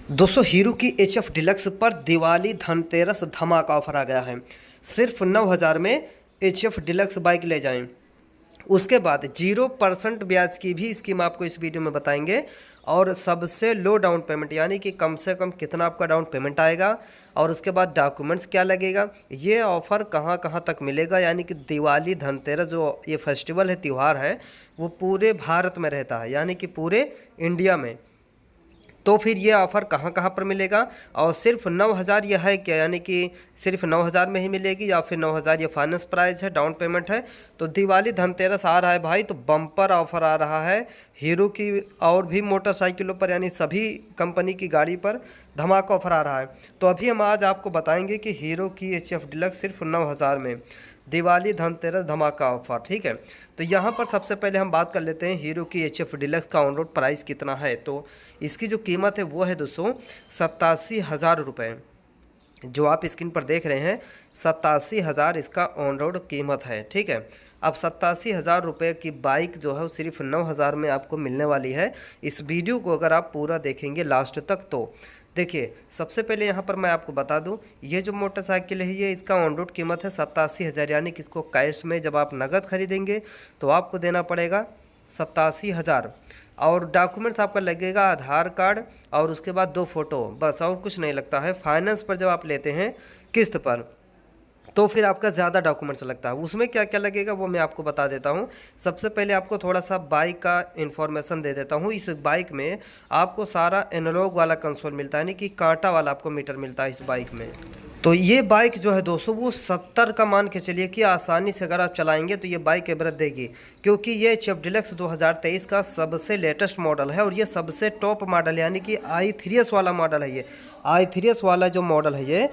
दोस्तों हीरो की HF deluxe पर दिवाली धनतेरस धमाका ऑफर आ गया है। सिर्फ 9,000 में HF डिलक्स बाइक ले जाएं। उसके बाद 0% ब्याज की भी स्कीम आपको इस वीडियो में बताएंगे और सबसे लो डाउन पेमेंट यानी कि कम से कम कितना आपका डाउन पेमेंट आएगा और उसके बाद डॉक्यूमेंट्स क्या लगेगा, ये ऑफ़र कहाँ कहाँ तक मिलेगा। यानी कि दिवाली धनतेरस जो ये फेस्टिवल है, त्यौहार है, वो पूरे भारत में रहता है, यानी कि पूरे इंडिया में। तो फिर ये ऑफ़र कहाँ कहाँ पर मिलेगा और सिर्फ 9,000 यह है क्या, यानी कि सिर्फ 9,000 में ही मिलेगी या फिर 9,000 ये फाइनेंस प्राइस है, डाउन पेमेंट है। तो दिवाली धनतेरस आ रहा है भाई, तो बम्पर ऑफ़र आ रहा है हीरो की और भी मोटरसाइकिलों पर, यानी सभी कंपनी की गाड़ी पर धमाका ऑफ़र आ रहा है। तो अभी हम आज आपको बताएंगे कि हीरो की HF डिलक्स सिर्फ 9,000 में दिवाली धनतेरस धमाका ऑफर, ठीक है। तो यहाँ पर सबसे पहले हम बात कर लेते हैं हीरो की HF डिलक्स का ऑन रोड प्राइस कितना है। तो इसकी जो कीमत है वो है दोस्तों 87,000 रुपये। जो आप स्क्रीन पर देख रहे हैं 87,000 इसका ऑन रोड कीमत है, ठीक है। अब 87,000 रुपये की बाइक जो है वो सिर्फ 9,000 में आपको मिलने वाली है। इस वीडियो को अगर आप पूरा देखेंगे लास्ट तक तो देखिए, सबसे पहले यहाँ पर मैं आपको बता दूँ, ये जो मोटरसाइकिल है ये इसका ऑन रोड कीमत है 87,000, यानी कि इसको कैश में जब आप नगद खरीदेंगे तो आपको देना पड़ेगा 87,000 और डॉक्यूमेंट्स आपका लगेगा आधार कार्ड और उसके बाद 2 फोटो, बस और कुछ नहीं लगता है। फाइनेंस पर जब आप लेते हैं किस्त पर तो फिर आपका ज़्यादा डॉक्यूमेंट्स लगता है। उसमें क्या क्या लगेगा वो मैं आपको बता देता हूँ। सबसे पहले आपको थोड़ा सा बाइक का इन्फॉर्मेशन दे देता हूँ। इस बाइक में आपको सारा एनालॉग वाला कंसोल मिलता है, यानी कि कांटा वाला आपको मीटर मिलता है इस बाइक में। तो ये बाइक जो है दोस्तों वो 70 का मान के चलिए कि आसानी से अगर आप चलाएंगे तो ये बाइक एवरेज देगी, क्योंकि ये HF डिलक्स 2023 का सबसे लेटेस्ट मॉडल है और ये सबसे टॉप मॉडल, यानी कि i3s वाला मॉडल है। ये i3s वाला जो मॉडल है ये,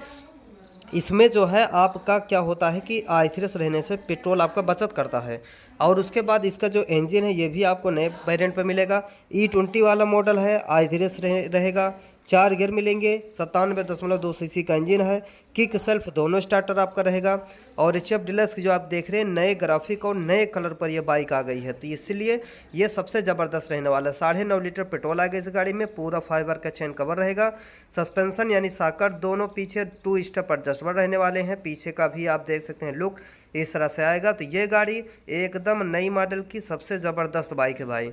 इसमें जो है आपका क्या होता है कि i3s रहने से पेट्रोल आपका बचत करता है। और उसके बाद इसका जो इंजन है ये भी आपको नए वेरिएंट पे मिलेगा। E20 वाला मॉडल है, i3s रहेगा। 4 गियर मिलेंगे, 97.2 सीसी का इंजन है, किक सेल्फ दोनों स्टार्टर आपका रहेगा। और HF डिलक्स की जो आप देख रहे हैं नए ग्राफिक और नए कलर पर यह बाइक आ गई है, तो इसलिए ये सबसे ज़बरदस्त रहने वाला है। 9.5 लीटर पेट्रोल आ गया इस गाड़ी में, पूरा फाइबर का चेन कवर रहेगा। सस्पेंशन यानी साकर दोनों पीछे 2 स्टेप एडजस्टबल रहने वाले हैं। पीछे का भी आप देख सकते हैं लुक इस तरह से आएगा। तो ये गाड़ी एकदम नई मॉडल की सबसे ज़बरदस्त बाइक है भाई।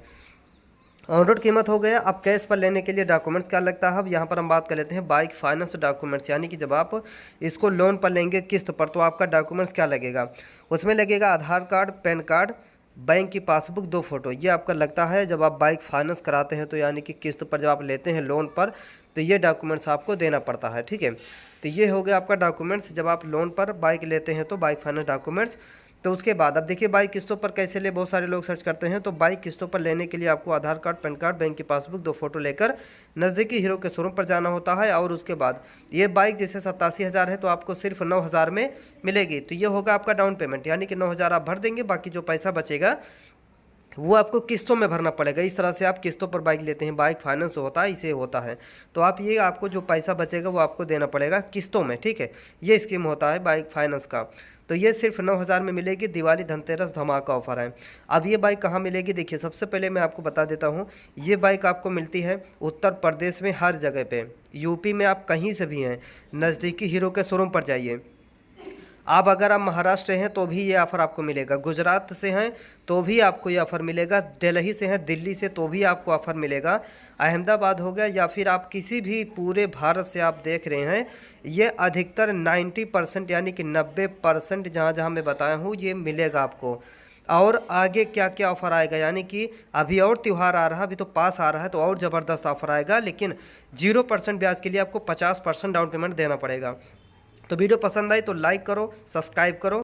ऑन रोड कीमत हो गया। अब कैश पर लेने के लिए डॉक्यूमेंट्स क्या लगता है, अब यहाँ पर हम बात कर लेते हैं बाइक फाइनेंस डॉक्यूमेंट्स, यानी कि जब आप इसको लोन पर लेंगे किस्त पर तो आपका डॉक्यूमेंट्स क्या लगेगा। उसमें लगेगा आधार कार्ड, पैन कार्ड, बैंक की पासबुक, 2 फोटो, ये आपका लगता है जब आप बाइक फाइनेंस कराते हैं। तो यानी कि किस्त पर जब आप लेते हैं लोन पर तो ये डॉक्यूमेंट्स आपको देना पड़ता है, ठीक है। तो ये हो गया आपका डॉक्यूमेंट्स जब आप लोन पर बाइक लेते हैं तो बाइक फाइनेंस डॉक्यूमेंट्स। तो उसके बाद अब देखिए बाइक किस्तों पर कैसे ले, बहुत सारे लोग सर्च करते हैं। तो बाइक किस्तों पर लेने के लिए आपको आधार कार्ड, पैन कार्ड, बैंक की पासबुक, 2 फोटो लेकर नज़दीकी हीरो के शोरूम पर जाना होता है। और उसके बाद ये बाइक जैसे 87,000 है तो आपको सिर्फ 9,000 में मिलेगी। तो ये होगा आपका डाउन पेमेंट, यानी कि 9,000 आप भर देंगे, बाकी जो पैसा बचेगा वो आपको किस्तों में भरना पड़ेगा। इस तरह से आप किस्तों पर बाइक लेते हैं, बाइक फाइनेंस होता है, इसे होता है। तो आप ये आपको जो पैसा बचेगा वो आपको देना पड़ेगा किस्तों में, ठीक है। ये स्कीम होता है बाइक फाइनेंस का। तो ये सिर्फ 9,000 में मिलेगी, दिवाली धनतेरस धमाका ऑफर है। अब ये बाइक कहाँ मिलेगी, देखिए सबसे पहले मैं आपको बता देता हूँ। ये बाइक आपको मिलती है उत्तर प्रदेश में हर जगह पे, यूपी में आप कहीं से भी हैं नज़दीकी हीरो के शोरूम पर जाइए। आप अगर आप महाराष्ट्र हैं तो भी ये ऑफ़र आपको मिलेगा, गुजरात से हैं तो भी आपको ये ऑफ़र मिलेगा, दिल्ली से हैं, दिल्ली से तो भी आपको ऑफ़र मिलेगा, अहमदाबाद हो गया या फिर आप किसी भी पूरे भारत से आप देख रहे हैं, ये अधिकतर 90% यानी कि 90% जहाँ जहाँ मैं बताया हूँ ये मिलेगा आपको। और आगे क्या क्या ऑफ़र आएगा, यानी कि अभी और त्यौहार आ रहा है, अभी तो पास आ रहा है तो और ज़बरदस्त ऑफ़र आएगा, लेकिन 0% ब्याज के लिए आपको 50% डाउन पेमेंट देना पड़ेगा। तो वीडियो पसंद आई तो लाइक करो, सब्सक्राइब करो।